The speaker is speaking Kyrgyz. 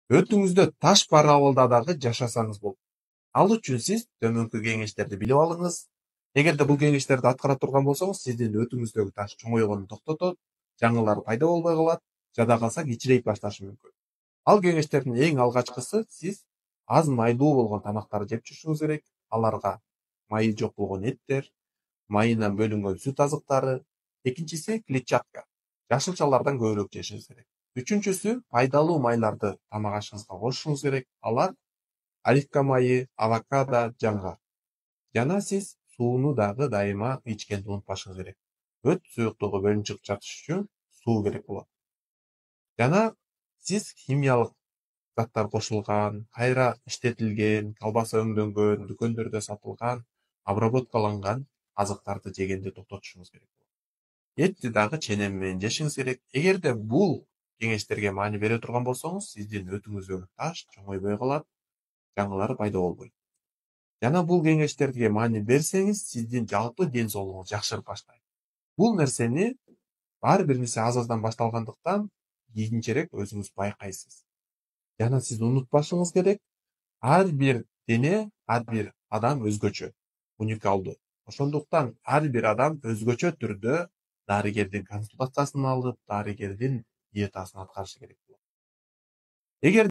Өтүңүздө таш бар абалда дагы жашасаңыз болот. Ал үчүн сиз төмөнкү кеңештерди билип алыңыз. Эгерде бул кеңештерди аткара турган болсоңуз, сиздин өтүңүздөгү таш чоңойгонун токтотот, жаңылар пайда болбой калат, жада калса кичирейип башташы мүмкүн. Ал кеңештердин эң алгачкысы сиз аз майлуу болгон тамактарды жеп жүрүшүңүз керек. Аларга майы жок болгон эттер, майынан бөлүнгөн сүт азыктары. Экинчиси клетчатка. Жашылчалардан көбүрөөк жешеңиз керек. Үчүнчүсү пайдалуу майларды тамак ашыңызга кошушуңуз керек. Алар оливка майы, авокадо, жаңгак. Жана сиз сууну дагы дайыма ичкенди унутпашыңыз керек. Өт суюктугу бөлүнүп чыгып жатыш үчүн суу керек болот. Жана сиз химиялык заттар кошулган, кайра иштетилген, колбаса өңдөнгөн, дүкөндөрдө сатылган, обработкаланган азыктарды жегенди токтотушуңуз керек. Этти дагы ченем менен жешиңиз керек. Эгерде бул кеңештерге маани бере турган болсоңуз, сиздин өтүңүздөгү таш чоңойбой калат, жаңылары пайда болбойт. Жана бул кеңештерге маани берсеңиз, сиздин жалпы ден соолугуңуз жакшырып баштайт. Бул нерсени ар бир нерсе аз-аздан башталгандыктан кийинчерээк өзүңүз байкайсыз. Жана сиз унутпашыңыз керек, ар бир дене, ар бир адам өзгөчө, уникалдуу. Ошондуктан ар бир адам өзгөчө түрдө дарыгердин консультациясын алып, дарыгердин диетасын аткарышы керек болот. Эгер